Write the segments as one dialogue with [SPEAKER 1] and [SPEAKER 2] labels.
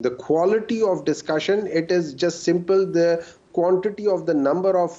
[SPEAKER 1] the quality of discussion, it is just simple the quantity of the number of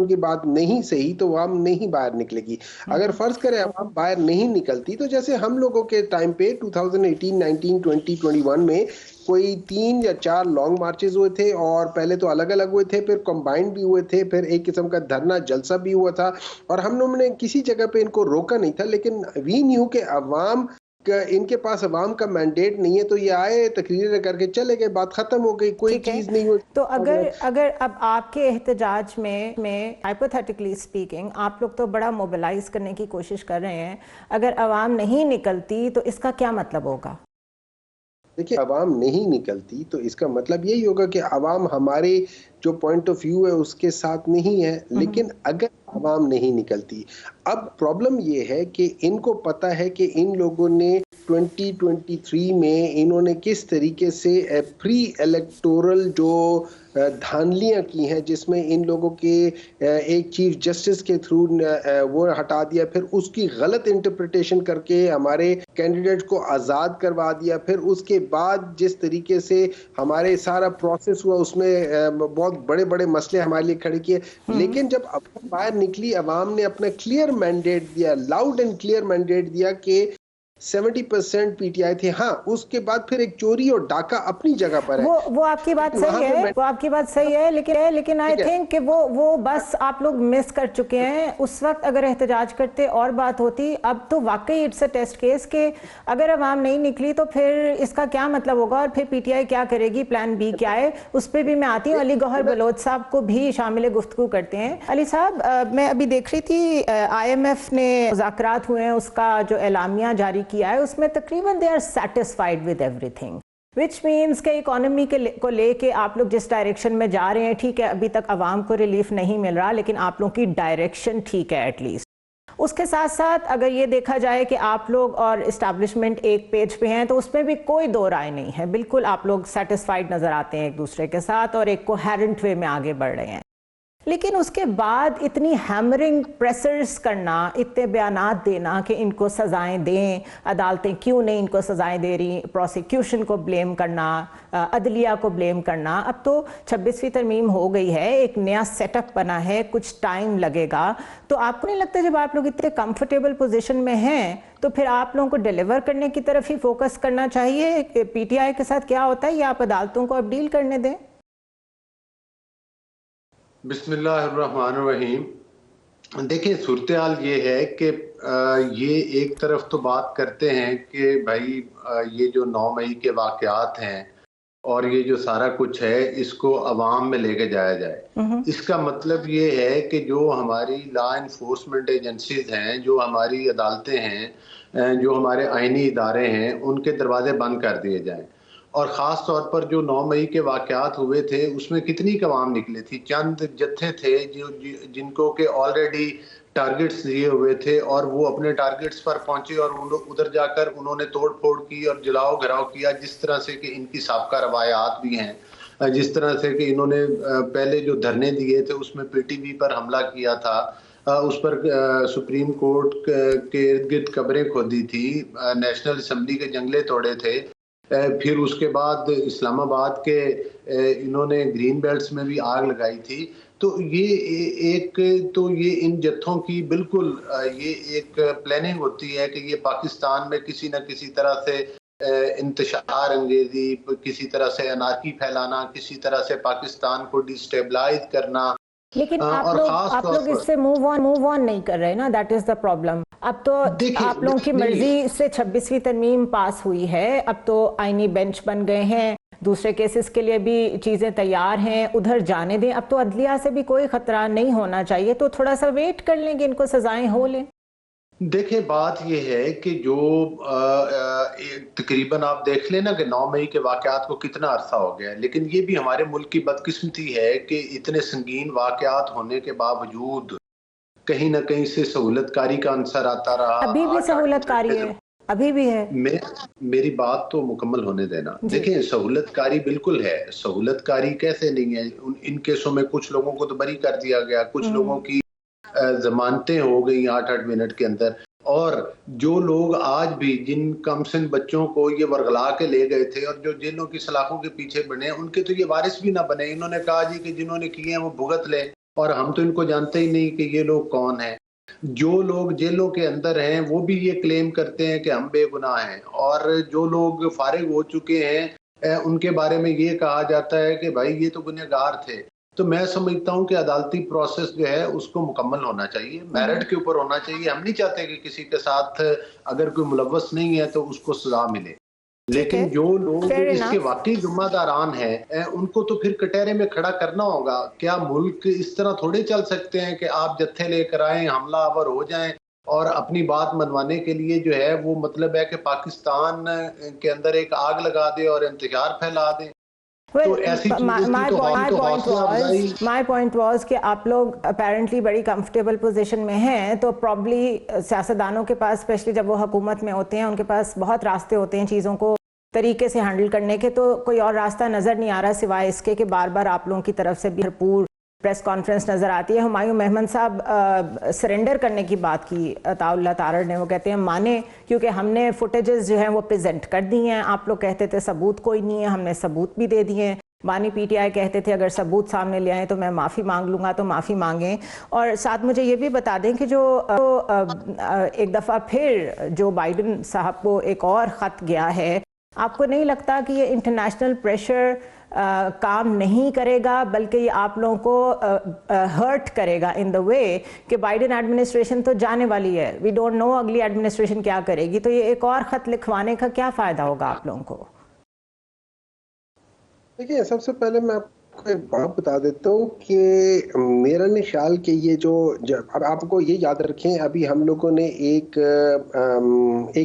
[SPEAKER 1] ان کی بات نہیں صحیح تو عوام نہیں باہر نکلے گی. اگر فرض کریں عوام باہر نہیں نکلتی تو جیسے ہم لوگوں کے ٹائم پہ 2018, 19, 20, 21 میں کوئی 3 یا 4 لانگ مارچز ہوئے تھے, اور پہلے تو الگ الگ ہوئے تھے, پھر کمبائنڈ بھی ہوئے تھے, پھر ایک قسم کا دھرنا جلسہ بھی ہوا تھا, اور ہم لوگوں نے کسی جگہ پہ ان کو روکا نہیں تھا. لیکن وی نیو کہ عوام ان کے پاس عوام کا مینڈیٹ نہیں ہے, تو یہ آئے تقریر کر کے چلے گئے, بات ختم ہو گئی, کوئی چیز نہیں ہوئی.
[SPEAKER 2] تو اگر اب آپ کے احتجاج میں ہائپوتھیٹیکلی اسپیکنگ آپ لوگ تو بڑا موبلائز کرنے کی کوشش کر رہے ہیں, اگر عوام نہیں نکلتی تو اس کا کیا مطلب ہوگا؟
[SPEAKER 1] دیکھیں, عوام نہیں نکلتی تو اس کا مطلب یہی ہوگا کہ عوام ہمارے جو پوائنٹ آف ویو ہے اس کے ساتھ نہیں ہے. لیکن اگر عوام نہیں نکلتی, اب پرابلم یہ ہے کہ ان کو پتا ہے کہ ان لوگوں نے 2023 میں انہوں نے کس طریقے سے پری الیکٹورل جو دھاندلیاں کی ہیں, جس میں ان لوگوں کے ایک چیف جسٹس کے تھرو وہ ہٹا دیا, پھر اس کی غلط انٹرپریٹیشن کر کے ہمارے کینڈیڈیٹ کو آزاد کروا دیا, پھر اس کے بعد جس طریقے سے ہمارے سارا پروسیس ہوا اس میں بہت بڑے بڑے مسئلے ہمارے لیے کھڑے کیے. لیکن جب عوام باہر نکلی, عوام نے اپنا کلیئر مینڈیٹ دیا, لاؤڈ اینڈ کلیئر مینڈیٹ دیا کہ 70% پی ٹی آئی تھے. ہاں, اس کے بعد پھر ایک چوری اور ڈاکہ اپنی جگہ پر ہے.
[SPEAKER 2] وہ آپ کی بات صحیح ہے, وہ آپ کی بات صحیح ہے, لیکن آئی تھنک کہ وہ بس آپ لوگ مس کر چکے ہیں. اس وقت اگر احتجاج کرتے اور بات ہوتی. اب تو واقعی اٹس اے ٹیسٹ کیس کہ اگر عوام نہیں نکلی تو پھر اس کا کیا مطلب ہوگا, اور پھر پی ٹی آئی کیا کرے گی, پلان بی کیا ہے, اس پہ بھی میں آتی ہوں. علی گوہر بلوچ صاحب کو بھی شامل گفتگو کرتے ہیں. علی صاحب, میں ابھی دیکھ رہی تھی آئی ایم ایف نے مذاکرات ہوئے ہیں, اس کا جو اعلامیہ جاری کیا ہے اس میں تقریباً they are satisfied with everything, which means کہ اکانومی کو لے کے آپ لوگ جس ڈائریکشن میں جا رہے ہیں, ٹھیک ہے ابھی تک عوام کو ریلیف نہیں مل رہا, لیکن آپ لوگوں کی ڈائریکشن ٹھیک ہے ایٹ لیسٹ. اس کے ساتھ ساتھ اگر یہ دیکھا جائے کہ آپ لوگ اور اسٹیبلشمنٹ ایک پیج پہ ہیں تو اس میں بھی کوئی دو رائے نہیں ہے, بالکل آپ لوگ سیٹسفائیڈ نظر آتے ہیں ایک دوسرے کے ساتھ اور ایک کوہیرنٹ وے میں آگے بڑھ رہے ہیں. لیکن اس کے بعد اتنی ہیمرنگ پریسرز کرنا, اتنے بیانات دینا کہ ان کو سزائیں دیں, عدالتیں کیوں نہیں ان کو سزائیں دے رہی, پروسیکیوشن کو بلیم کرنا, عدلیہ کو بلیم کرنا. اب تو 26ویں ترمیم ہو گئی ہے, ایک نیا سیٹ اپ بنا ہے, کچھ ٹائم لگے گا. تو آپ کو نہیں لگتا جب آپ لوگ اتنے کمفرٹیبل پوزیشن میں ہیں تو پھر آپ لوگوں کو ڈیلیور کرنے کی طرف ہی فوکس کرنا چاہیے؟ پی ٹی آئی کے ساتھ کیا ہوتا ہے, یا آپ عدالتوں کو اب ڈیل کرنے دیں؟
[SPEAKER 3] بسم اللہ الرحمن الرحیم. دیکھیں, صورتحال یہ ہے کہ یہ ایک طرف تو بات کرتے ہیں کہ بھائی یہ جو 9 مئی کے واقعات ہیں اور یہ جو سارا کچھ ہے اس کو عوام میں لے کے جایا جائے. اس کا مطلب یہ ہے کہ جو ہماری لا انفورسمنٹ ایجنسیز ہیں, جو ہماری عدالتیں ہیں, جو ہمارے آئینی ادارے ہیں, ان کے دروازے بند کر دیے جائیں. اور خاص طور پر جو 9 مئی کے واقعات ہوئے تھے اس میں کتنی عوام نکلے تھی, چند جتھے تھے جن کو کہ آلریڈی ٹارگٹس دیے ہوئے تھے اور وہ اپنے ٹارگٹس پر پہنچے اور ادھر جا کر انہوں نے توڑ پھوڑ کی اور جلاؤ گھراؤ کیا, جس طرح سے کہ ان کی سابقہ روایات بھی ہیں. جس طرح سے کہ انہوں نے پہلے جو دھرنے دیے تھے اس میں پی ٹی وی پر حملہ کیا تھا, اس پر سپریم کورٹ کے ارد گرد قبریں کھودی تھی, نیشنل اسمبلی کے جنگلے توڑے تھے, پھر اس کے بعد اسلام آباد کے انہوں نے گرین بیلٹس میں بھی آگ لگائی تھی. تو یہ ان جتھوں کی بالکل یہ ایک پلاننگ ہوتی ہے کہ یہ پاکستان میں کسی نہ کسی طرح سے انتشار انگیزی, کسی طرح سے انارکی پھیلانا, کسی طرح سے پاکستان کو ڈیسٹیبلائز کرنا.
[SPEAKER 2] لیکن آپ لوگ اس سے موو آن نہیں کر رہے نا, دیٹ از دا پرابلم. اب تو آپ لوگوں کی مرضی سے 26ویں ترمیم پاس ہوئی ہے, اب تو آئینی بینچ بن گئے ہیں, دوسرے کیسز کے لیے بھی چیزیں تیار ہیں, ادھر جانے دیں. اب تو عدلیہ سے بھی کوئی خطرہ نہیں ہونا چاہیے, تو تھوڑا سا ویٹ کر لیں گے, ان کو سزائیں ہو لیں.
[SPEAKER 3] دیکھیں, بات یہ ہے کہ جو تقریباً آپ دیکھ لیں نا کہ 9 مئی کے واقعات کو کتنا عرصہ ہو گیا ہے, لیکن یہ بھی ہمارے ملک کی بدقسمتی ہے کہ اتنے سنگین واقعات ہونے کے باوجود کہیں نہ کہیں سے سہولت کاری کا عنصر آتا رہا.
[SPEAKER 2] ابھی بھی سہولت کاری ہے, ابھی بھی ہے.
[SPEAKER 3] میری بات تو مکمل ہونے دینا. دیکھیں, سہولت کاری بالکل ہے, سہولت کاری کیسے نہیں ہے. ان کیسوں میں کچھ لوگوں کو تو بری کر دیا گیا, کچھ لوگوں کی ضمانتیں ہو گئی 8-8 منٹ کے اندر, اور جو لوگ آج بھی جن کم سن بچوں کو یہ ورغلا کے لے گئے تھے اور جو جیلوں کی سلاخوں کے پیچھے بنے, ان کے تو یہ وارث بھی نہ بنے. انہوں نے کہا جی کہ جنہوں نے کیے ہیں وہ بھگت لیں. اور ہم تو ان کو جانتے ہی نہیں کہ یہ لوگ کون ہیں. جو لوگ جیلوں کے اندر ہیں وہ بھی یہ کلیم کرتے ہیں کہ ہم بے گناہ ہیں، اور جو لوگ فارغ ہو چکے ہیں ان کے بارے میں یہ کہا جاتا ہے کہ بھائی یہ تو گنہگار تھے. تو میں سمجھتا ہوں کہ عدالتی پروسیس جو ہے اس کو مکمل ہونا چاہیے، میرٹ کے اوپر ہونا چاہیے. ہم نہیں چاہتے کہ کسی کے ساتھ اگر کوئی ملوث نہیں ہے تو اس کو سزا ملے، لیکن جو لوگ اس کے واقعی ذمہ داران ہیں ان کو تو پھر کٹہرے میں کھڑا کرنا ہوگا. کیا ملک اس طرح تھوڑے چل سکتے ہیں کہ آپ جتھے لے کر آئیں، حملہ آور ہو جائیں اور اپنی بات منوانے کے لیے جو ہے وہ مطلب ہے کہ پاکستان کے اندر ایک آگ لگا دے اور انتشار پھیلا دیں. تو ایسی
[SPEAKER 2] my point was کہ آپ لوگ اپیرنٹلی بڑی کمفرٹیبل پوزیشن میں ہیں، تو پرابلی سیاستدانوں کے پاس اسپیشلی جب وہ حکومت میں ہوتے ہیں ان کے پاس بہت راستے ہوتے ہیں چیزوں کو طریقے سے ہینڈل کرنے کے، تو کوئی اور راستہ نظر نہیں آ رہا سوائے اس کے کہ بار بار آپ لوگوں کی طرف سے بھی بھرپور پریس کانفرنس نظر آتی ہے. ہمایوں مہمند صاحب سرنڈر کرنے کی بات کی عطاء اللہ تارڑ نے، وہ کہتے ہیں مانے کیونکہ ہم نے فوٹیجز جو ہیں وہ پریزنٹ کر دی ہیں. آپ لوگ کہتے تھے ثبوت کوئی نہیں ہے، ہم نے ثبوت بھی دے دیے ہیں. بانی پی ٹی آئی کہتے تھے اگر ثبوت سامنے لے آئیں تو میں معافی مانگ لوں گا، تو معافی مانگیں. اور ساتھ مجھے یہ بھی بتا دیں کہ جو ایک دفعہ پھر جو بائیڈن صاحب کو ایک اور خط گیا ہے، آپ کو نہیں لگتا کہ یہ انٹرنیشنل پریشر کام نہیں کرے گا بلکہ یہ آپ لوگوں کو ہرٹ کرے گا ان دا وے کہ بائیڈن ایڈمنسٹریشن تو جانے والی ہے، وی ڈونٹ نو اگلی ایڈمنسٹریشن کیا کرے گی، تو یہ ایک اور خط لکھوانے کا کیا فائدہ ہوگا آپ لوگوں کو؟
[SPEAKER 1] دیکھیں، سب سے پہلے میں آپ کو ایک بات بتا دیتا ہوں کہ میرا نہیں خیال کہ یہ جو اب آپ کو یہ یاد رکھیں، ابھی ہم لوگوں نے ایک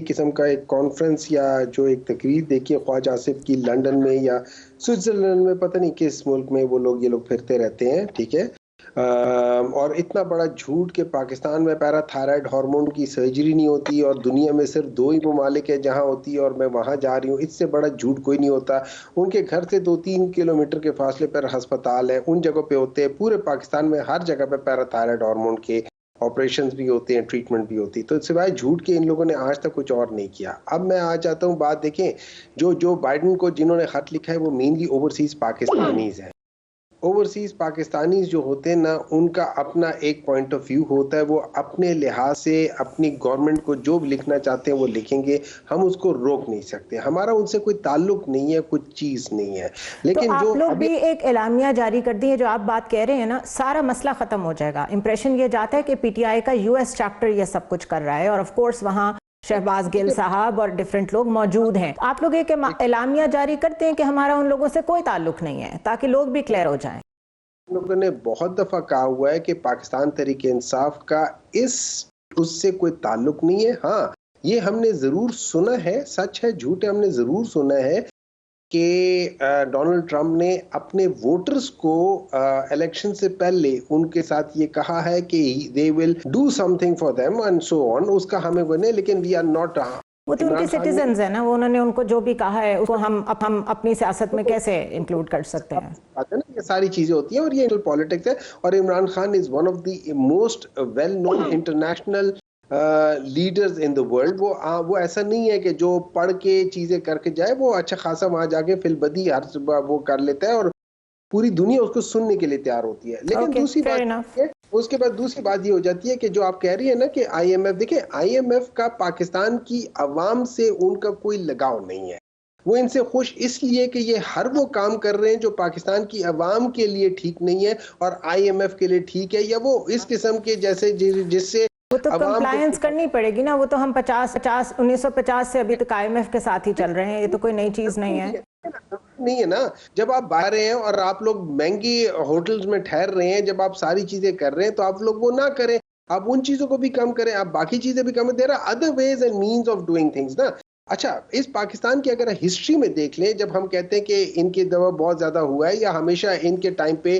[SPEAKER 1] قسم کا ایک کانفرنس یا جو ایک تقریر دیکھی خواجہ آصف کی لنڈن میں یا سوئٹزرلینڈ میں، پتہ نہیں کس ملک میں وہ لوگ یہ لوگ پھرتے رہتے ہیں، ٹھیک ہے. اور اتنا بڑا جھوٹ کہ پاکستان میں پیرا تھائرائڈ ہارمون کی سرجری نہیں ہوتی اور دنیا میں صرف 2 ہی ممالک ہے جہاں ہوتی ہے اور میں وہاں جا رہی ہوں، اس سے بڑا جھوٹ کوئی نہیں ہوتا. ان کے گھر سے 2-3 کلومیٹر کے فاصلے پر ہسپتال ہیں، ان جگہوں پہ ہوتے ہیں. پورے پاکستان میں ہر جگہ پہ پیرا تھائرائڈ ہارمون کے آپریشنز بھی ہوتے ہیں، ٹریٹمنٹ بھی ہوتی ہے. تو سوائے جھوٹ کے ان لوگوں نے آج تک کچھ اور نہیں کیا. اب میں آ جاتا ہوں بات، دیکھیں جو بائیڈن کو جنہوں نے خط لکھا ہے وہ مینلی اوورسیز پاکستانیز ہیں. اوورسیز پاکستانیز جو ہوتے ہیں نا، ان کا اپنا ایک پوائنٹ آف ویو ہوتا ہے، وہ اپنے لحاظ سے اپنی گورنمنٹ کو جو بھی لکھنا چاہتے ہیں وہ لکھیں گے، ہم اس کو روک نہیں سکتے. ہمارا ان سے کوئی تعلق نہیں ہے، کچھ چیز نہیں ہے. لیکن
[SPEAKER 2] تو آپ
[SPEAKER 1] جو
[SPEAKER 2] لوگ بھی ایک اعلامیہ جاری کر دیے، جو آپ بات کہہ رہے ہیں نا، سارا مسئلہ ختم ہو جائے گا. امپریشن یہ جاتا ہے کہ پی ٹی آئی کا یو ایس چیپٹر یہ سب کچھ کر رہا ہے، اور آف کورس وہاں شہباز گل صاحب اور ڈیفرنٹ لوگ موجود ہیں. آپ لوگ ایک اعلامیہ جاری کرتے ہیں کہ ہمارا ان لوگوں سے کوئی تعلق نہیں ہے، تاکہ لوگ بھی کلیئر ہو جائیں.
[SPEAKER 1] لوگوں نے بہت دفعہ کہا ہوا ہے کہ پاکستان تحریک انصاف کا اس سے کوئی تعلق نہیں ہے. ہاں، یہ ہم نے ضرور سنا ہے، سچ ہے جھوٹ ہے، ہم نے ضرور سنا ہے کہ ڈونلڈ ٹرمپ نے اپنے ووٹرز کو الیکشن سے پہلے ان کے ساتھ یہ کہا ہے کہ they will do something for them and so on. اس کا ہمیں وہ نہیں، لیکن we are not.
[SPEAKER 2] وہ تو ان کے سٹیزنز ہیں نا، وہ انہوں نے ان کو جو بھی کہا ہے اس کو ہم اپنی سیاست میں کیسے انکلوڈ کر سکتے ہیں؟
[SPEAKER 1] یہ ساری چیزیں ہوتی ہیں اور یہ پالیٹکس ہے. اور Imran Khan is one of the most well known international leaders in the world. وہ ایسا نہیں ہے کہ جو پڑھ کے چیزیں کر کے جائے، وہ اچھا خاصا وہاں جا کے فی البدی ہر صبح وہ کر لیتا ہے اور پوری دنیا اس کو سننے کے لیے تیار ہوتی ہے. لیکن دوسری بات اس کے بعد دوسری بات یہ ہو جاتی ہے کہ جو آپ کہہ رہی ہیں نا کہ آئی ایم ایف، دیکھیں آئی ایم ایف کا پاکستان کی عوام سے ان کا کوئی لگاؤ نہیں ہے. وہ ان سے خوش اس لیے کہ یہ ہر وہ کام کر رہے ہیں جو پاکستان کی عوام کے لیے ٹھیک نہیں ہے اور آئی ایم ایف کے لیے ٹھیک ہے، یا وہ اس قسم کے جیسے جس سے
[SPEAKER 2] وہ تو کمپلائنس کرنی پڑے گی نا. وہ تو ہم 1950 سے ابھی تک آئی ایم ایف کے ساتھ ہی چل رہے ہیں، یہ تو کوئی نئی چیز نہیں ہے.
[SPEAKER 1] نہیں ہے نا. جب آپ باہر رہے ہیں اور آپ لوگ مہنگی ہوٹلز میں ٹھہر رہے ہیں، جب آپ ساری چیزیں کر رہے ہیں تو آپ لوگ وہ نہ کریں، آپ ان چیزوں کو بھی کم کریں، آپ باقی چیزیں بھی کم. There are other ways and means of doing things نا. اچھا، اس پاکستان کی اگر ہسٹری میں دیکھ لیں، جب ہم کہتے ہیں کہ ان کے دوا بہت زیادہ ہوا ہے یا ہمیشہ ان کے ٹائم پہ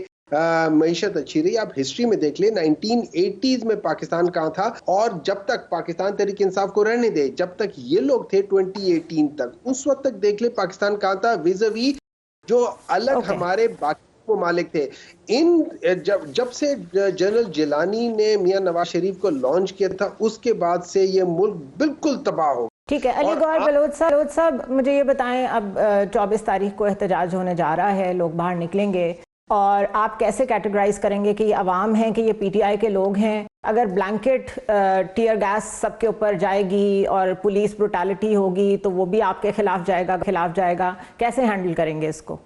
[SPEAKER 1] معیشت اچھی رہی، آپ ہسٹری میں دیکھ لیں 1980s میں پاکستان کہاں تھا، اور جب تک پاکستان تحریک انصاف کو رہنے دے، جب تک یہ لوگ تھے 2018 تک، اس وقت تک دیکھ لیں پاکستان کہاں تھا ویزاوی جو الگ ہمارے باقی ممالک تھے. جب سے جنرل جیلانی نے میاں نواز شریف کو لانچ کیا تھا، اس کے بعد سے یہ ملک بالکل تباہ ہو.
[SPEAKER 2] ٹھیک ہے، علی گوہر بلوچ صاحب مجھے یہ بتائیں، اب 24 تاریخ کو احتجاج ہونے جا رہا ہے، لوگ باہر نکلیں گے، اور آپ کیسے کیٹیگرائز کریں گے کہ یہ عوام ہیں کہ یہ پی ٹی آئی کے لوگ ہیں؟ اگر بلینکٹ ٹیئر گیس سب کے اوپر جائے گی اور پولیس بروٹیلٹی ہوگی تو وہ بھی آپ کے خلاف جائے گا، کیسے ہینڈل کریں گے اس کو؟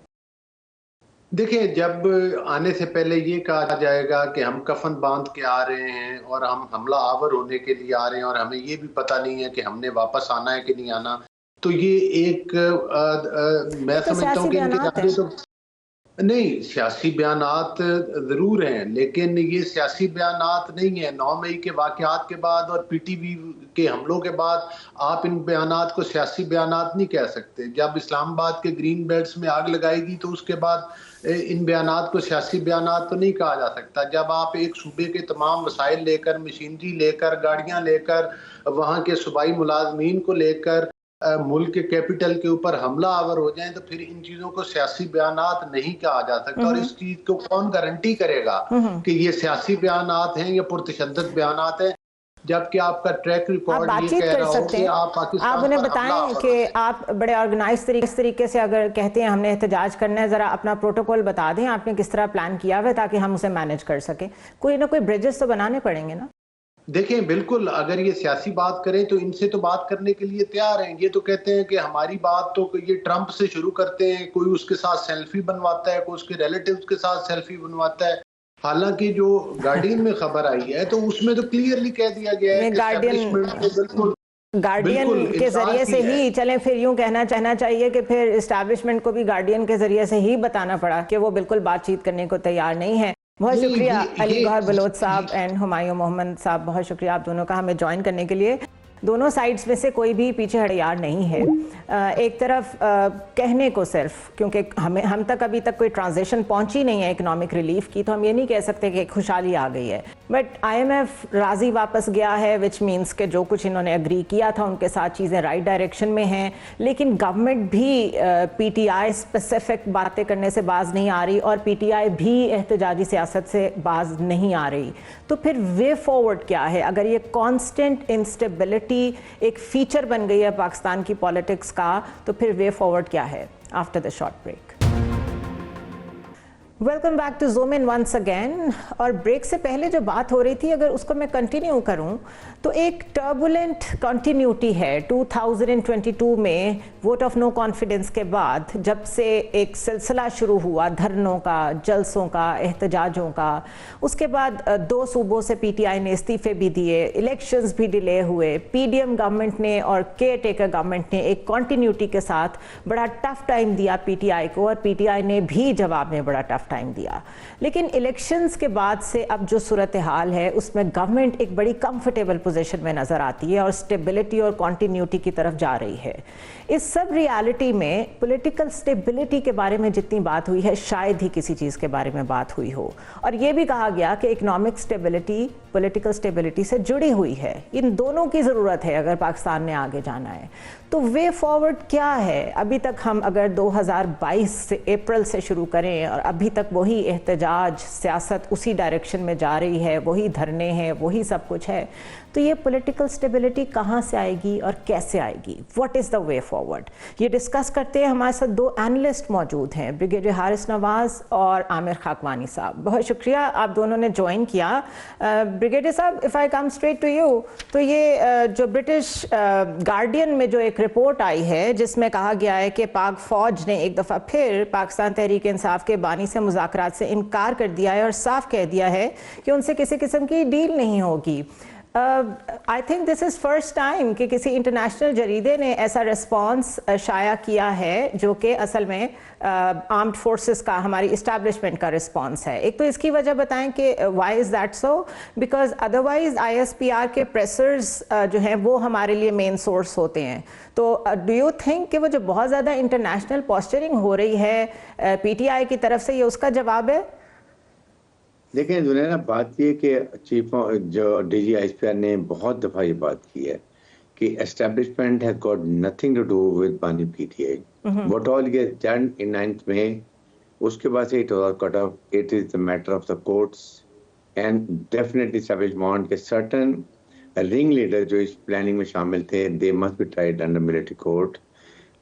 [SPEAKER 3] دیکھیں، جب آنے سے پہلے یہ کہا جائے گا کہ ہم کفن باندھ کے آ رہے ہیں اور ہم حملہ آور ہونے کے لیے آ رہے ہیں اور ہمیں یہ بھی پتہ نہیں ہے کہ ہم نے واپس آنا ہے کہ نہیں آنا، تو یہ ایک میں سمجھتا ہوں کہ ان کے آگے تو نہیں، سیاسی بیانات ضرور ہیں لیکن یہ سیاسی بیانات نہیں ہیں۔ 9 مئی کے واقعات کے بعد اور پی ٹی وی کے حملوں کے بعد آپ ان بیانات کو سیاسی بیانات نہیں کہہ سکتے۔ جب اسلام آباد کے گرین بیلٹس میں آگ لگائے گی تو اس کے بعد ان بیانات کو سیاسی بیانات تو نہیں کہا جا سکتا۔ جب آپ ایک صوبے کے تمام وسائل لے کر، مشینری لے کر، گاڑیاں لے کر، وہاں کے صوبائی ملازمین کو لے کر ملک کے کیپٹل کے اوپر حملہ آور ہو جائیں تو پھر ان چیزوں کو سیاسی بیانات نہیں کہا جا سکتا۔ اور اس چیز کو کون گارنٹی کرے گا کہ یہ سیاسی بیانات ہیں یا پرتشدد بیانات ہیں، جبکہ آپ کا ٹریک ریکارڈ یہ کہہ رہا ہو کہ آپ پاکستان
[SPEAKER 2] آپ انہیں بتائیں کہ آپ بڑے آرگنائز طریقے سے اگر کہتے ہیں ہم نے احتجاج کرنا ہے، ذرا اپنا پروٹوکول بتا دیں آپ نے کس طرح پلان کیا ہوا ہے تاکہ ہم اسے مینج کر سکیں۔ کوئی نہ کوئی بریجز تو بنانے پڑیں گے نا۔
[SPEAKER 3] دیکھیں، بالکل اگر یہ سیاسی بات کریں تو ان سے تو بات کرنے کے لیے تیار ہیں۔ یہ تو کہتے ہیں کہ ہماری بات تو یہ ٹرمپ سے شروع کرتے ہیں، کوئی اس کے ساتھ سیلفی بنواتا ہے، کوئی اس کے ریلیٹیوز کے ساتھ سیلفی بنواتا ہے۔ حالانکہ جو گارڈین میں خبر آئی ہے تو اس میں تو کلیئرلی کہہ دیا گیا ہے کہ
[SPEAKER 2] گارڈین کے ذریعے سے ہی، چلیں پھر یوں کہنا چاہیے کہ پھر اسٹیبلشمنٹ کو بھی گارڈین کے ذریعے سے ہی بتانا پڑا کہ وہ بالکل بات چیت کرنے کو تیار نہیں ہے۔ بہت شکریہ علی گوہر بلوچ صاحب اینڈ ہمایوں محمد صاحب، بہت شکریہ آپ دونوں کا ہمیں جوائن کرنے کے لیے۔ دونوں سائڈز میں سے کوئی بھی پیچھے ہٹیار نہیں ہے۔ ایک طرف کہنے کو صرف، کیونکہ ہم تک ابھی تک کوئی ٹرانزیشن پہنچی نہیں ہے اکنامک ریلیف کی، تو ہم یہ نہیں کہہ سکتے کہ خوشحالی آ گئی ہے، بٹ آئی ایم ایف راضی واپس گیا ہے، وچ مینس کہ جو کچھ انہوں نے اگری کیا تھا ان کے ساتھ چیزیں رائٹ ڈائریکشن میں ہیں، لیکن گورنمنٹ بھی پی ٹی آئی اسپیسیفک باتیں کرنے سے باز نہیں آ رہی اور پی ٹی آئی بھی احتجاجی سیاست سے باز نہیں آ رہی۔ تو پھر وے فارورڈ کیا ہے؟ اگر یہ کانسٹنٹ انسٹیبلٹی ایک فیچر بن گئی ہے پاکستان کی پالیٹکس کا، تو پھر وے فارورڈ کیا ہے؟ After the short break. Welcome back to Zoom In once again. اور بریک سے پہلے جو بات ہو رہی تھی اگر اس کو میں کنٹینیو کروں تو ایک ٹربولنٹ کنٹینیوٹی ہے 2022 میں ووٹ آف نو کانفیڈنس کے بعد، جب سے ایک سلسلہ شروع ہوا دھرنوں کا، جلسوں کا، احتجاجوں کا۔ اس کے بعد 2 صوبوں سے پی ٹی آئی نے استعفے بھی دیے، الیکشنز بھی ڈیلے ہوئے، پی ڈی ایم گورنمنٹ نے اور کیئر ٹیکر گورنمنٹ نے ایک کنٹینیوٹی کے ساتھ بڑا ٹف ٹائم دیا پی ٹی آئی کو، اور پی ٹی آئی نے بھی جواب میں بڑا ٹف ٹائم دیا۔ لیکن الیکشنز کے بعد سے اب جو صورتحال ہے اس میں گورنمنٹ ایک بڑی کمفرٹیبل پوزیشن میں نظر آتی ہے اور سٹیبلٹی اور کنٹینیوٹی کی طرف جا رہی ہے۔ اس سب ریالٹی میں پولیٹیکل سٹیبلٹی کے بارے میں جتنی بات ہوئی ہے شاید ہی کسی چیز کے بارے میں بات ہوئی ہو، اور یہ بھی کہا گیا کہ اکنامک سٹیبلٹی پولیٹیکل سٹیبلٹی سے جڑی ہوئی ہے، ان دونوں کی ضرورت ہے اگر پاکستان نے آگے جانا ہے۔ تو وے فارورڈ کیا ہے؟ ابھی تک ہم اگر 2022 سے اپریل سے شروع کریں اور ابھی تک وہی احتجاج سیاست اسی ڈائریکشن میں جا رہی ہے، وہی دھرنے ہیں، وہی سب کچھ ہے، تو یہ پولیٹیکل سٹیبلٹی کہاں سے آئے گی اور کیسے آئے گی؟ What is the way forward? یہ ڈسکس کرتے ہیں، ہمارے ساتھ 2 اینالسٹ موجود ہیں، بریگیڈیئر حارث نواز اور عامر خاکوانی صاحب۔ بہت شکریہ آپ دونوں نے جوائن کیا۔ بریگیڈیئر صاحب، if I come straight to you, تو یہ جو برٹش گارڈین میں جو ایک رپورٹ آئی ہے جس میں کہا گیا ہے کہ پاک فوج نے ایک دفعہ پھر پاکستان تحریک انصاف کے بانی سے مذاکرات سے انکار کر دیا ہے اور صاف کہہ دیا ہے کہ ان سے کسی قسم کی ڈیل نہیں ہوگی۔ I think this is first time کہ کسی انٹرنیشنل جریدے نے ایسا ریسپانس شائع کیا ہے جو کہ اصل میں آرمڈ فورسز کا، ہماری اسٹیبلشمنٹ کا رسپانس ہے۔ ایک تو اس کی وجہ بتائیں کہ why is that so? Because otherwise I S P R کے پریسرز جو ہیں وہ ہمارے لیے مین سورس ہوتے ہیں۔ تو ڈو یو تھنک کہ وہ جو بہت زیادہ انٹرنیشنل پوسچرنگ ہو رہی ہے پی ٹی آئی کی طرف سے، یہ اس کا جواب ہے؟
[SPEAKER 4] دیکھیں زنیرہ، بات یہ کہ چیف جو D G I S P R نے بہت دفعہ یہ بات کی ہے کہ establishment has got nothing to do with بانی P T I, what all get done in 9th May، اس کے بعد سے it was cut off, it is the matter of the courts and definitely establishment کے certain ring leader جو اس planning میں شامل تھے، they must be tried under military court,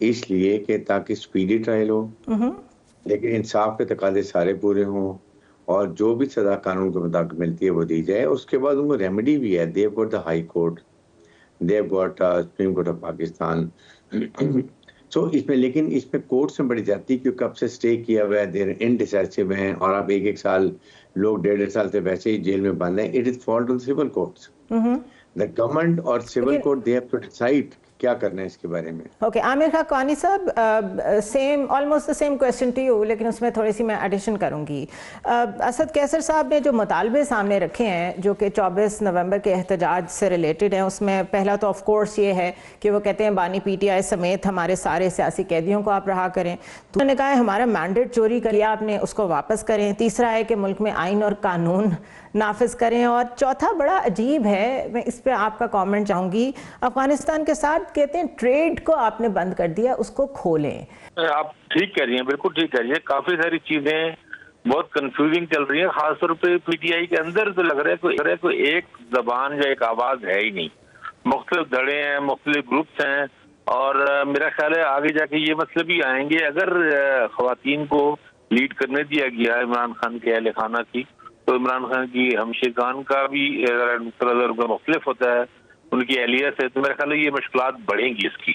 [SPEAKER 4] اس لیے کہ تاکہ اسپیڈی ٹرائل ہو لیکن انصاف کے تقاضے سارے پورے ہوں اور جو بھی سزا قانون کے مطابق ملتی ہے وہ دی جائے. اس کے بعد ان کو ریمیڈی بھی ہے. They've got the high court, they've got supreme court of Pakistan. So اس میں لیکن اس میں کورٹس میں بڑی جاتی ہے کیونکہ اب سے اسٹے کیا ہوا ہے, دیر انڈیسائسو ہیں اور آپ ایک سال لوگ 1.5 سال سے ویسے ہی جیل میں بند ہیں. It is fault on civil courts. The government اور civil court they have to decide کیا کرنا ہے اس کے بارے میں.
[SPEAKER 2] اوکے, عامر خان قانی صاحب, same almost the same question to you, لیکن اس میں تھوڑی سی میں ایڈیشن کروں گی. اسد کیسر صاحب نے جو مطالبے سامنے رکھے ہیں جو کہ 24 نومبر کے احتجاج سے ریلیٹڈ ہیں, اس میں پہلا تو آف کورس یہ ہے کہ وہ کہتے ہیں بانی پی ٹی آئی سمیت ہمارے سارے سیاسی قیدیوں کو آپ رہا کریں. تو انہوں نے کہا ہے ہمارا مینڈیٹ چوری کیا آپ نے, اس کو واپس کریں. تیسرا ہے کہ ملک میں آئین اور قانون نافذ کریں. اور چوتھا بڑا عجیب ہے, میں اس پہ آپ کا کامنٹ چاہوں گی, افغانستان کے ساتھ کہتے ہیں ٹریڈ کو آپ نے بند کر دیا, اس کو کھولیں.
[SPEAKER 5] آپ ٹھیک کہہ رہی ہیں, بالکل ٹھیک کہہ رہی ہیں. کافی ساری چیزیں بہت کنفیوزنگ چل رہی ہیں, خاص طور پہ پی ٹی آئی کے اندر تو لگ رہا ہے کوئی ایک زبان یا ایک آواز ہے ہی نہیں. مختلف دھڑے ہیں, مختلف گروپس ہیں, اور میرا خیال ہے آگے جا کے یہ مسئلے بھی آئیں گے. اگر خواتین کو لیڈ کرنے دیا گیا عمران خان کے اہل خانہ کی, تو عمران خان کی ہمشیران کا بھی نظر مختلف ہوتا ہے ان کی اہلیہ سے, تو میرا خیال ہے یہ مشکلات بڑھیں گی اس کی.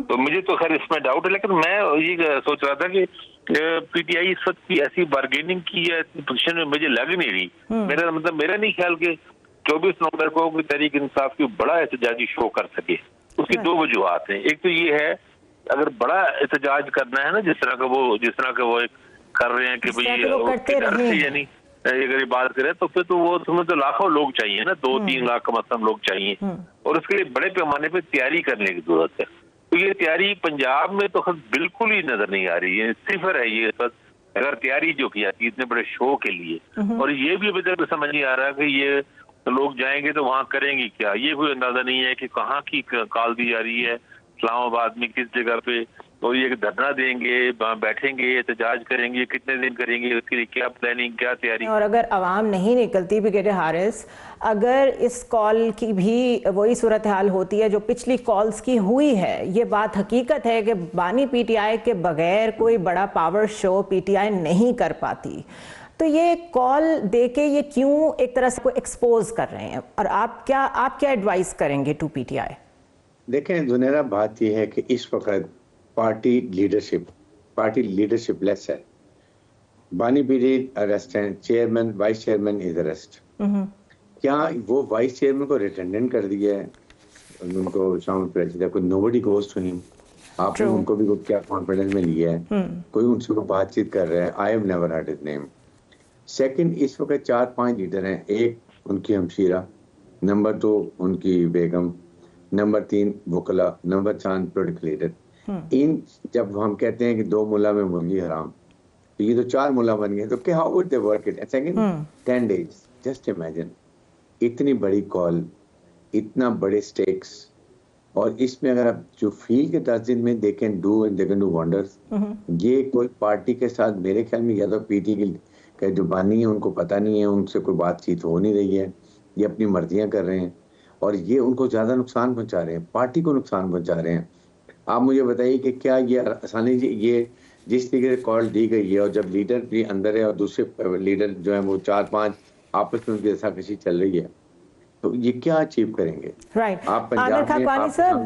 [SPEAKER 5] تو مجھے تو خیر اس میں ڈاؤٹ ہے, لیکن میں یہ سوچ رہا تھا کہ پی ٹی آئی اس وقت کی ایسی بارگیننگ کی یا پوزیشن میں مجھے لگ نہیں رہی. میرا نہیں خیال کہ 24 نومبر کو کوئی تحریک انصاف کی بڑا احتجاجی شو کر سکے. اس کی دو وجوہات ہیں. ایک تو یہ ہے اگر بڑا احتجاج کرنا ہے نا جس طرح کا وہ کر رہے ہیں کہ بھائی یعنی اگر یہ بات کریں تو پھر تو وہ تمہیں تو لاکھوں لوگ چاہیے نا, 2-3 لاکھ کم از کم لوگ چاہیے, اور اس کے لیے بڑے پیمانے پہ تیاری کرنے کی ضرورت ہے. تو یہ تیاری پنجاب میں تو بالکل ہی نظر نہیں آ رہی ہے, صفر ہے یہ اس وقت اگر تیاری جو کی جاتی ہے اتنے بڑے شو کے لیے. اور یہ بھی ابھی تک سمجھ نہیں آ رہا کہ یہ لوگ جائیں گے تو وہاں کریں گے کیا. یہ کوئی اندازہ نہیں ہے کہ کہاں کی کال دی جا رہی ہے, اسلام آباد میں کس جگہ پہ, اور یہ دھرنا دیں گے, بیٹھیں گے, احتجاج کریں گے, کتنے دن کریں گے, اس کے لیے کیا پلاننگ, کیا تیاری.
[SPEAKER 2] اور اگر عوام نہیں نکلتی بریگیڈیئر حارث, اگر اس کال کی بھی وہی صورتحال ہوتی ہے جو پچھلی کالز کی ہوئی ہے, یہ بات حقیقت ہے کہ بانی پی ٹی آئی کے بغیر کوئی بڑا پاور شو پی ٹی آئی نہیں کر پاتی, تو یہ کال دے کے یہ کیوں ایک طرح سے کو ایکسپوز کر رہے ہیں, اور آپ کیا ایڈوائز کریں گے ٹو پی ٹی آئی؟
[SPEAKER 4] دیکھیں زنیرہ, بات یہ ہے کہ اس وقت پارٹی لیڈرشپ لیس ہے. بانی پیری اریسٹ ہیں, چیئرمین وائس چیئرمین از اریسٹ. کیا وہ وائس چیئرمین کو ریٹینڈنٹ کر دیا ہے, ان کو شامل پریزیڈنٹ کو, نوبڈی گوز ٹو ہم. آپ نے ان کو بھی کیا کانفیڈنس میں لیا ہے, کوئی ان سے بات چیت کر رہا ہے, I have never heard his name. Second, اس وقت 4-5 لیڈر ہیں, ایک ان کی ہمشیرہ, نمبر 2 ان کی بیگم, نمبر 3 وکلا, نمبر 4 پولیٹیکل لیڈر. ان جب ہم کہتے ہیں کہ 2 ملا میں مرغی حرام, تو یہ تو 4 ملا بن گئے, تو کہ how would they work it. Second 10 days, just imagine اتنی بڑی کال, اتنا بڑے سٹیکس, اور اس میں اگر آپ جو فیل کے 10 دن میں they can do and they can do wonders. یہ کوئی پارٹی کے ساتھ میرے خیال میں یا تو پی ٹی کے جو بانی ہیں ان کو پتہ نہیں ہے, ان سے کوئی بات چیت ہو نہیں رہی ہے, یہ اپنی مرضیاں کر رہے ہیں, اور یہ ان کو زیادہ نقصان پہنچا رہے ہیں, پارٹی کو نقصان پہنچا رہے ہیں. آپ مجھے بتائیے کہ کیا یہ آسانی یہ جس طریقے سے کال دی گئی ہے, اور جب لیڈر بھی اندر ہے اور دوسرے لیڈر جو ہیں وہ 4-5 آپس میں ان کی رسا کشی چل رہی ہے, تو یہ کیا اچیو کریں گے؟
[SPEAKER 2] رائٹ. عامر خان قانی صاحب,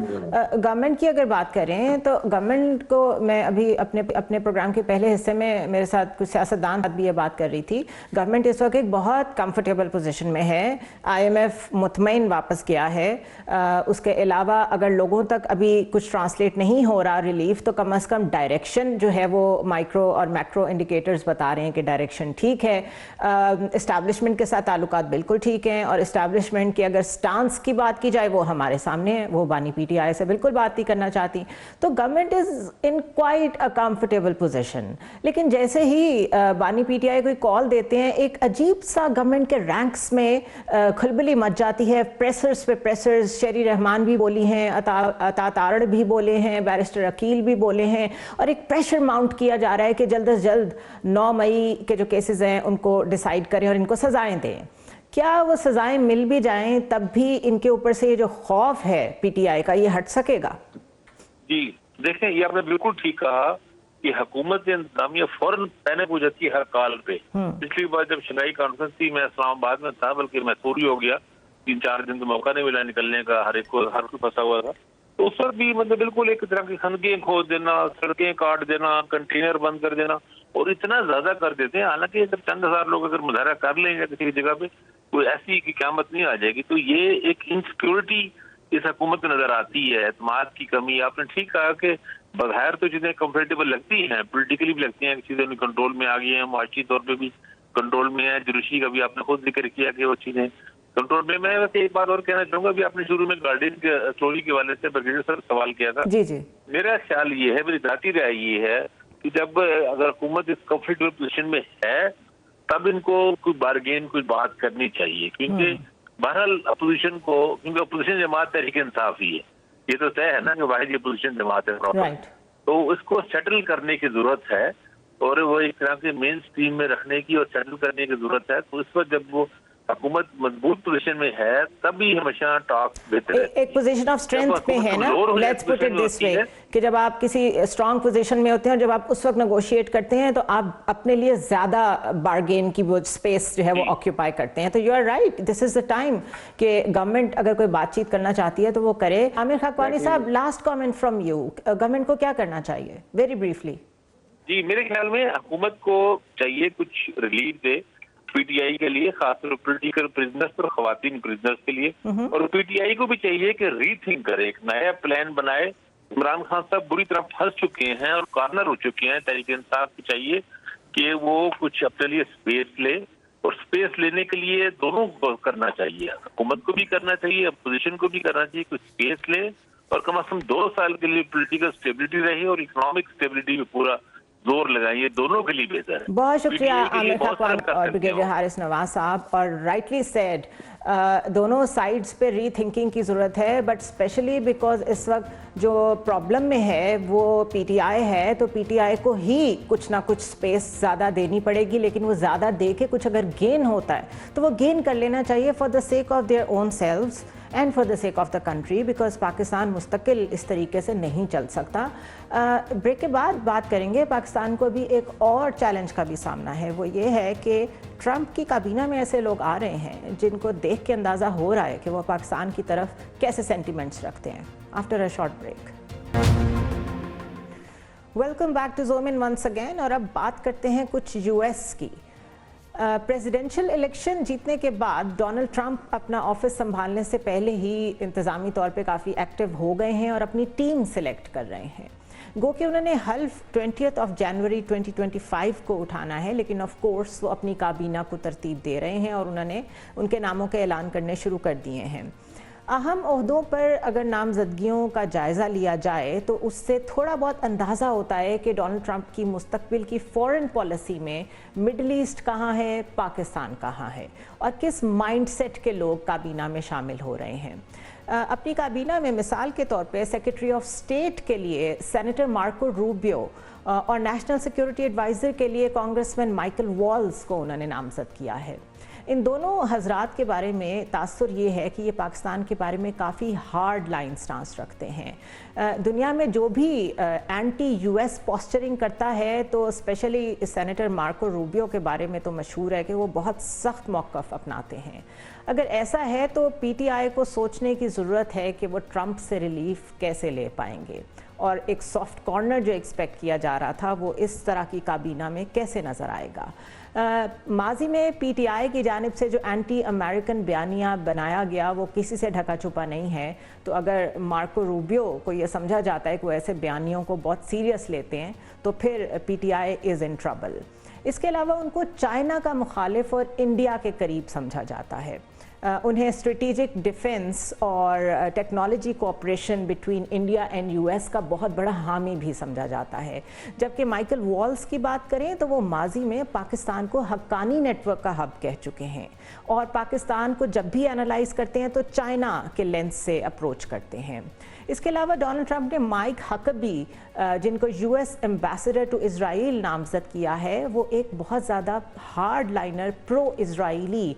[SPEAKER 2] گورنمنٹ کی اگر بات کریں تو گورنمنٹ کو, میں ابھی اپنے پروگرام کے پہلے حصے میں میرے ساتھ کچھ سیاستدان بھی یہ بات کر رہی تھی, گورنمنٹ اس وقت ایک بہت کمفرٹیبل پوزیشن میں ہے. آئی ایم ایف مطمئن واپس کیا ہے, اس کے علاوہ اگر لوگوں تک ابھی کچھ ٹرانسلیٹ نہیں ہو رہا ریلیف, تو کم از کم ڈائریکشن جو ہے وہ مائکرو اور میکرو انڈیکیٹرز بتا رہے ہیں کہ ڈائریکشن ٹھیک ہے. اسٹیبلشمنٹ کے ساتھ تعلقات بالکل ٹھیک ہیں, اور اسٹیبلشمنٹ کہ اگر سٹانس کی بات کی جائے وہ ہمارے سامنے ہے, وہ بانی پی ٹی آئی سے بالکل بات نہیں کرنا چاہتی. تو government is in quite a comfortable position. لیکن جیسے ہی بانی پی ٹی آئی کوئی کال دیتے ہیں, ایک عجیب سا گورنمنٹ کے رینکس میں کھلبلی مچ جاتی ہے. پریسرز پہ پریسرز, شیری رحمان بھی بولی ہیں, عطا تارڑ بھی بولے ہیں, بیرسٹر عقیل بھی بولے ہیں, اور ایک پریشر ماؤنٹ کیا جا رہا ہے کہ جلد از جلد 9 مئی کے جو کیسز ہیں ان کو ڈیسائیڈ کریں اور ان کو سزائیں دیں. کیا وہ سزائیں مل بھی جائیں تب بھی ان کے اوپر سے یہ جو خوف ہے پی ٹی آئی کا, یہ ہٹ سکے گا؟
[SPEAKER 5] جی دیکھیں, یہ آپ نے بالکل ٹھیک کہا کہ حکومت انتظامیہ فوراً پینک ہو جاتی ہے ہر کال پہ. پچھلی بار جب شنگھائی کانفرنس تھی میں اسلام آباد میں تھا, بلکہ میں سوری ہو گیا, 3-4 دن کا موقع نہیں ملا نکلنے کا, ہر کوئی پھنسا ہوا تھا. تو اس وقت بھی مطلب بالکل ایک طرح کی خندقیں کھود دینا, سڑکیں کاٹ دینا, کنٹینر بند کر دینا, اور اتنا زیادہ کر دیتے ہیں. حالانکہ اگر چند ہزار لوگ اگر مظاہرہ کر لیں گے کسی جگہ پہ, کوئی ایسی کی قیامت نہیں آ جائے گی. تو یہ ایک انسیکیورٹی اس حکومت میں نظر آتی ہے, اعتماد کی کمی. آپ نے ٹھیک کہا کہ بظاہر تو چیزیں کمفرٹیبل لگتی ہیں, پولیٹیکلی بھی لگتی ہیں, چیزیں کنٹرول میں آ گئی ہیں, معاشی طور پہ بھی کنٹرول میں ہے. جروشی کا بھی آپ نے خود ذکر کیا کہ وہ چیزیں کنٹرول میں. میں ویسے ایک بات اور کہنا چاہوں گا, ابھی آپ نے شروع میں گارڈین کے چوری کے حوالے سے بریگیڈیئر صاحب سوال کیا تھا.
[SPEAKER 2] جی جی,
[SPEAKER 5] میرا خیال یہ ہے, میری ذاتی رائے یہ ہے کہ جب اگر حکومت اس کمفرٹیبل پوزیشن میں ہے تب ان کو کوئی بارگین کوئی بات کرنی چاہیے, کیونکہ بہرحال اپوزیشن کو, کیونکہ اپوزیشن جماعت تحریک انصاف ہی ہے, یہ تو طے ہے نا کہ واحد یہ اپوزیشن جماعت ہے, تو اس کو سیٹل کرنے کی ضرورت ہے, اور وہ ایک طرح سے مین سٹریم میں رکھنے کی اور سیٹل کرنے کی ضرورت ہے. تو اس وقت جب وہ حکومت مضبوط پوزیشن میں ہے تبھی ہمیشہ ٹاک بہتر ہے.
[SPEAKER 2] ایک پوزیشن آف اسٹرینتھ پہ ہے نا, لیٹس پٹ اٹ دس وے, کہ جب آپ کسی اسٹرانگ پوزیشن میں ہوتے ہیں, جب آپ اس وقت نیگوشیٹ کرتے ہیں تو آپ اپنے لیے زیادہ بارگین کی وہ اسپیس جو ہے وہ آکیوپائی کرتے ہیں. تو you are right, this is the time کہ گورنمنٹ اگر کوئی بات چیت کرنا چاہتی ہے تو وہ کرے. عامر خاکوانی صاحب, last comment from you, government کو کیا کرنا چاہیے ویری بریفلی؟
[SPEAKER 5] جی, میرے خیال میں حکومت کو چاہیے کچھ ریلیف دے پی ٹی آئی کے لیے, خاص طور پر پولیٹیکل پرزنرز اور خواتین پرزنرز کے لیے, اور پی ٹی آئی کو بھی چاہیے کہ ری تھنک کرے, ایک نیا پلان بنائے. عمران خان صاحب بری طرح پھنس چکے ہیں اور کارنر ہو چکے ہیں. تحریک انصاف کو چاہیے کہ وہ کچھ اپنے لیے اسپیس لے, اور اسپیس لینے کے لیے دونوں کو کرنا چاہیے, حکومت کو بھی کرنا چاہیے, اپوزیشن کو بھی کرنا چاہیے. کچھ اسپیس لے اور کم از کم 2 سال کے لیے پولیٹیکل اسٹیبلٹی رہے اور اکنامک اسٹیبلٹی میں پورا زور لگائیے, دونوں کے لیے بہتر ہے.
[SPEAKER 2] بہت شکریہ عامر خاکوانی اور بریگیڈیئر حارث نواز صاحب. اور رائٹلی سیڈ, دونوں سائڈز پہ ری تھنکنگ کی ضرورت ہے, بٹ اسپیشلی بیکاز اس وقت جو پرابلم میں ہے وہ پی ٹی آئی ہے, تو پی ٹی آئی کو ہی کچھ نہ کچھ اسپیس زیادہ دینی پڑے گی, لیکن وہ زیادہ دے کے کچھ اگر گین ہوتا ہے تو وہ گین کر لینا چاہیے for the sake of their own selves and for the sake of the country, because Pakistan مستقل اس طریقے سے نہیں چل سکتا. بریک کے بعد بات کریں گے. پاکستان کو بھی ایک اور چیلنج کا بھی سامنا ہے, وہ یہ ہے کہ ٹرمپ کی کابینہ میں ایسے لوگ آ رہے ہیں جن کو دیکھ کے اندازہ ہو رہا ہے کہ وہ پاکستان کی طرف کیسے سینٹیمنٹس رکھتے ہیں. After a short break. Welcome back to Zoomin once again. اور اب بات کرتے ہیں کچھ یو ایس کی. پریزیڈنشل الیکشن جیتنے کے بعد ڈونلڈ ٹرمپ اپنا آفس سنبھالنے سے پہلے ہی انتظامی طور پہ کافی ایکٹیو ہو گئے ہیں اور اپنی ٹیم سلیکٹ کر رہے ہیں. گو کہ انہوں نے حلف 20 جنوری 2025 کو اٹھانا ہے, لیکن آف کورس وہ اپنی کابینہ کو ترتیب دے رہے ہیں اور انہوں نے ان کے ناموں کے اعلان کرنے شروع کر دیے ہیں. اہم عہدوں پر اگر نامزدگیوں کا جائزہ لیا جائے تو اس سے تھوڑا بہت اندازہ ہوتا ہے کہ ڈونلڈ ٹرمپ کی مستقبل کی فورن پالیسی میں مڈل ایسٹ کہاں ہے, پاکستان کہاں ہے, اور کس مائنڈ سیٹ کے لوگ کابینہ میں شامل ہو رہے ہیں. اپنی کابینہ میں مثال کے طور پہ سیکرٹری آف اسٹیٹ کے لیے سینیٹر مارکو روبیو اور نیشنل سیکیورٹی ایڈوائزر کے لیے کانگریس مین مائیکل والز کو انہوں نے نامزد کیا ہے. ان دونوں حضرات کے بارے میں تاثر یہ ہے کہ یہ پاکستان کے بارے میں کافی ہارڈ لائن سٹانس رکھتے ہیں. دنیا میں جو بھی اینٹی یو ایس پوسچرنگ کرتا ہے تو اسپیشلی سینیٹر مارکو روبیو کے بارے میں تو مشہور ہے کہ وہ بہت سخت موقف اپناتے ہیں. اگر ایسا ہے تو پی ٹی آئی کو سوچنے کی ضرورت ہے کہ وہ ٹرمپ سے ریلیف کیسے لے پائیں گے, اور ایک سافٹ کارنر جو ایکسپیکٹ کیا جا رہا تھا وہ اس طرح کی کابینہ میں کیسے نظر آئے گا. ماضی میں پی ٹی آئی کی جانب سے جو اینٹی امریکن بیانیہ بنایا گیا وہ کسی سے ڈھکا چھپا نہیں ہے, تو اگر مارکو روبیو کو یہ سمجھا جاتا ہے کہ وہ ایسے بیانیوں کو بہت سیریس لیتے ہیں تو پھر پی T I is in trouble. اس کے علاوہ ان کو چائنا کا مخالف اور انڈیا کے قریب سمجھا جاتا ہے. انہیں اسٹریٹجک ڈیفنس اور technology cooperation between India and U S کا بہت بڑا حامی بھی سمجھا جاتا ہے. جبکہ مائیکل والز کی بات کریں تو وہ ماضی میں پاکستان کو حقانی نیٹ ورک کا ہب کہہ چکے ہیں, اور پاکستان کو جب بھی انالائز کرتے ہیں تو چائنا کے لینس سے اپروچ کرتے ہیں. اس کے علاوہ ڈونلڈ ٹرمپ نے مائک ہکبی جن کو US ایمبیسڈر ٹو اسرائیل نامزد کیا ہے، وہ ایک بہت زیادہ ہارڈ لائنر پرو اسرائیلی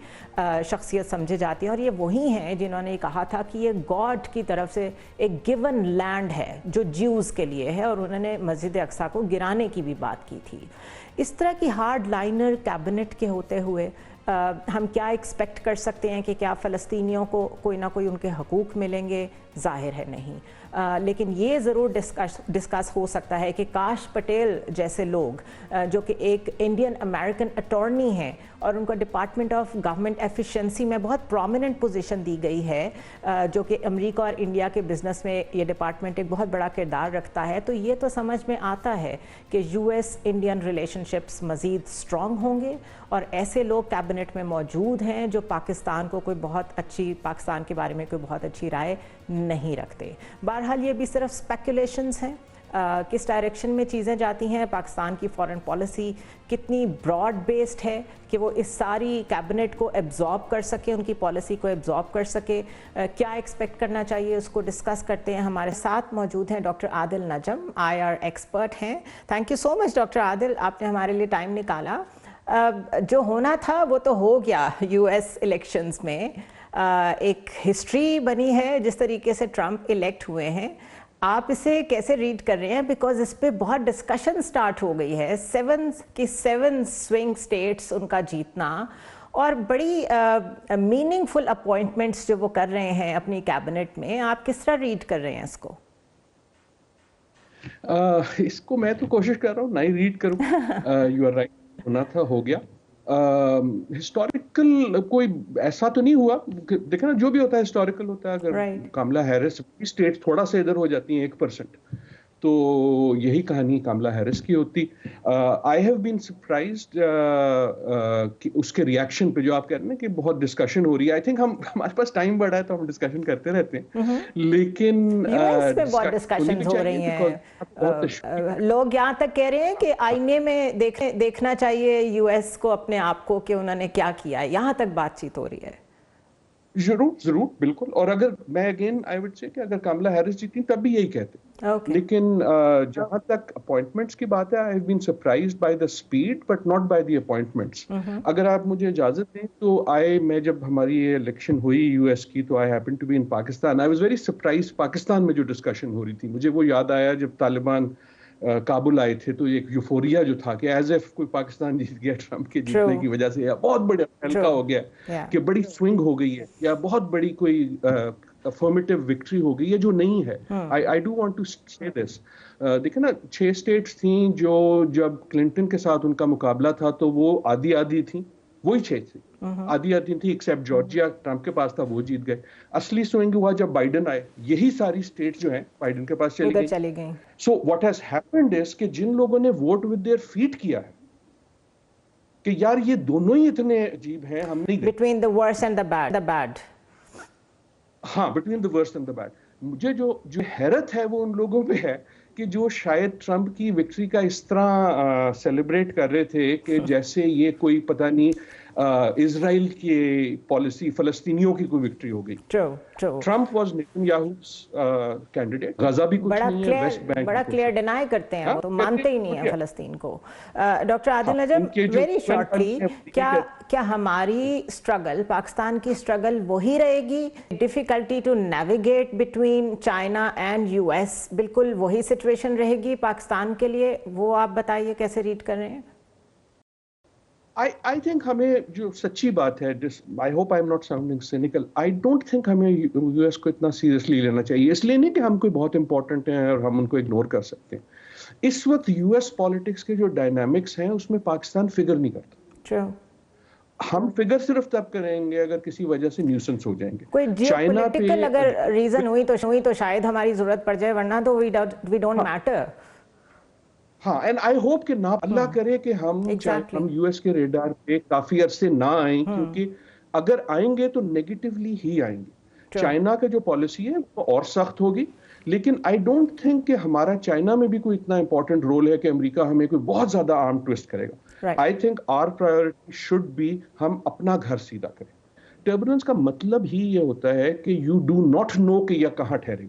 [SPEAKER 2] شخصیت سمجھے جاتی ہیں، اور یہ وہی ہیں جنہوں نے کہا تھا کہ یہ گاڈ کی طرف سے ایک گیون لینڈ ہے جو جیوز کے لیے ہے، اور انہوں نے مسجد اقصیٰ کو گرانے کی بھی بات کی تھی۔ اس طرح کی ہارڈ لائنر کیبنٹ کے ہوتے ہوئے ہم کیا ایکسپیکٹ کر سکتے ہیں کہ کیا فلسطینیوں کو کوئی نہ کوئی ان کے حقوق ملیں گے؟ ظاہر ہے نہیں، لیکن یہ ضرور ڈسکس ہو سکتا ہے کہ کاش پٹیل جیسے لوگ جو کہ ایک انڈین امریکن اٹارنی ہیں اور ان کو ڈپارٹمنٹ آف گورنمنٹ ایفیشنسی میں بہت پرومیننٹ پوزیشن دی گئی ہے، جو کہ امریکہ اور انڈیا کے بزنس میں یہ ڈپارٹمنٹ ایک بہت بڑا کردار رکھتا ہے، تو یہ تو سمجھ میں آتا ہے کہ US انڈین ریلیشن شپس مزید اسٹرانگ ہوں گے، اور ایسے لوگ کیبنٹ میں موجود ہیں جو پاکستان کو کوئی بہت اچھی، پاکستان کے بارے میں کوئی بہت اچھی رائے نہیں رکھتے۔ بہرحال یہ بھی صرف اسپیکولیشنز ہیں، کس ڈائریکشن میں چیزیں جاتی ہیں، پاکستان کی فارن پالیسی کتنی براڈ بیسڈ ہے کہ وہ اس ساری کیبنٹ کو ایبزارب کر سکے، ان کی پالیسی کو ایبزارب کر سکے، کیا ایکسپیکٹ کرنا چاہیے اس کو ڈسکس کرتے ہیں۔ ہمارے ساتھ موجود ہیں doctor Adil Najam, IR expert ہیں۔ Thank you so much doctor Adil, آپ نے ہمارے لیے ٹائم نکالا۔ جو ہونا تھا وہ تو ہو گیا، US الیکشنز میں ایک ہسٹری بنی ہے جس طریقے سے ٹرمپ الیکٹ ہوئے ہیں، آپ اسے کیسے ریڈ کر رہے ہیں؟ بیکاز اس پہ بہت ڈسکشن سٹارٹ ہو گئی ہے، 7 سوئنگ سٹیٹس ان کا جیتنا، اور بڑی میننگ فل اپوائنٹمنٹس جو وہ کر رہے ہیں اپنی کیبنٹ میں، آپ کس طرح ریڈ کر رہے ہیں اس کو؟
[SPEAKER 6] اس کو میں تو کوشش کر رہا ہوں نہ ہی ریڈ کروں، یو آر رائٹ، ہونا تھا ہو گیا۔ ہسٹوریکل کوئی ایسا تو نہیں ہوا، دیکھیں نا جو بھی ہوتا ہے ہسٹوریکل ہوتا ہے، اگر کاملا ہیرس اسٹیٹ تھوڑا سا ادھر ہو جاتی ہیں 1%، تو یہی کہانی کاملا ہیرس کی ہوتی۔ آئی ہیو بین سرپرائزڈ اس کے ریئیکشن پہ، جو آپ کہہ رہے ہیں کہ بہت ڈسکشن ہو رہی ہے۔ آئی تھنک ہمارے پاس ٹائم بڑا ہے تو ہم ڈسکشن کرتے رہتے ہیں، لیکن
[SPEAKER 2] بہت ڈسکشن ہو رہی ہیں، لوگ یہاں تک کہہ رہے ہیں کہ آئینے میں دیکھنا چاہیے US کو اپنے آپ کو کہ انہوں نے کیا کیا ہے، یہاں تک بات چیت ہو رہی ہے۔
[SPEAKER 6] ضرور بالکل، اور اگر میں اگین آئی وڈ سے کہ اگر کاملا ہیرس جیتی تب بھی یہی کہتے، لیکن جہاں تک اپوائنٹمنٹس کی بات ہے، I have been surprised by the speed but not by the appointments. اگر آپ مجھے اجازت دیں تو میں جب ہماری یہ الیکشن ہوئی US کی، تو I happen to be in Pakistan, I was very surprised Pakistan میں جو ڈسکشن ہو رہی تھی، مجھے وہ یاد آیا جب طالبان کابل آئے تھے، تو ایک یوفوریا جو تھا کہ ایز ایف کوئی پاکستان جیت گیا ٹرمپ کے جیتنے کی وجہ سے، یا بہت بڑا ہلکا ہو گیا کہ بڑی سوئنگ ہو گئی ہے، یا بہت بڑی کوئی افرمیٹیو وکٹری ہو گئی ہے، جو نہیں ہے۔ I do want to say this، دیکھیں نا 6 اسٹیٹس تھیں جو جب کلنٹن کے ساتھ ان کا مقابلہ تھا تو وہ آدھی تھیں، وہی 6 تھی، آدھی تھی ایکسیپٹ جارجیا، ٹرمپ کے پاس تھا، وہ جیت گئے۔ اصلی سوئنگ ہوا جب بائیڈن آئے، یہی ساری اسٹیٹ جو ہیں بائیڈن کے پاس چلی گئی۔ So what has happened is کہ جن لوگوں نے ووٹ ود دیئر فیٹ کیا ہے کہ یار یہ دونوں ہی اتنے عجیب ہیں، ہم نہیں،
[SPEAKER 2] between the worst and the bad،
[SPEAKER 6] ہاں between the worst and the bad۔ مجھے جو حیرت ہے وہ ان لوگوں پہ ہے کہ جو شاید ٹرمپ کی وکٹری کا اس طرح سیلیبریٹ کر رہے تھے کہ جیسے یہ کوئی پتہ نہیں اسرائیل کی پالیسی، فلسطینیوں کی کوئی وکٹری ہو گئی۔ ٹرمپ واز نیتنیاہو's کینڈیڈیٹ، غزہ بھی کچھ نہیں ہے، ویسٹ بینک
[SPEAKER 2] بڑا کلیئر ڈینائی کرتے ہیں، وہ تو مانتے ہی نہیں ہیں فلسطین کو۔ Doctor Adil Najam, very shortly, کیا ہماری اسٹرگل، پاکستان کی اسٹرگل وہی رہے گی، difficulty to navigate between China and US، بالکل وہی سچویشن رہے گی پاکستان کے لیے؟ وہ آپ بتائیے کیسے ریڈ کر رہے ہیں؟
[SPEAKER 6] I think ہمیں جو سچی بات ہے، I hope I'm not sounding cynical، I don't think ہمیں US کو اتنا سیریسلی لینا چاہیے، اس لیے نہیں کہ ہم کوئی بہت امپورٹنٹ ہیں اور ہم ان کو اگنور کر سکتے ہیں۔ اس وقت US پالیٹکس کے جو ڈائنامکس ہیں اس میں پاکستان فگر نہیں کرتا۔ ہم فگر صرف تب کریں گے اگر کسی وجہ سے نیوسنس ہو جائیں گے،
[SPEAKER 2] کوئی جیوپولیٹیکل اگر ریزن ہوئی تو شاید ہماری ضرورت پڑ جائے، ورنہ تو we don't matter۔
[SPEAKER 6] ہاں، اینڈ آئی ہوپ کہ نہ، اللہ کرے کہ ہم US کے ریڈار پہ کافی عرصے نہ آئیں، کیونکہ اگر آئیں گے تو نیگیٹیولی ہی آئیں گے۔ چائنا کا جو پالیسی ہے وہ اور سخت ہوگی، لیکن آئی ڈونٹ تھنک کہ ہمارا چائنا میں بھی کوئی اتنا امپورٹنٹ رول ہے کہ امریکہ ہمیں کوئی بہت زیادہ آرم ٹویسٹ کرے گا۔ I think our priority should be ہم اپنا گھر سیدھا کریں۔ ٹربولنس کا مطلب ہی یہ ہوتا ہے کہ یو ڈو ناٹ نو کہ یہ کہاں ٹھہرے گی۔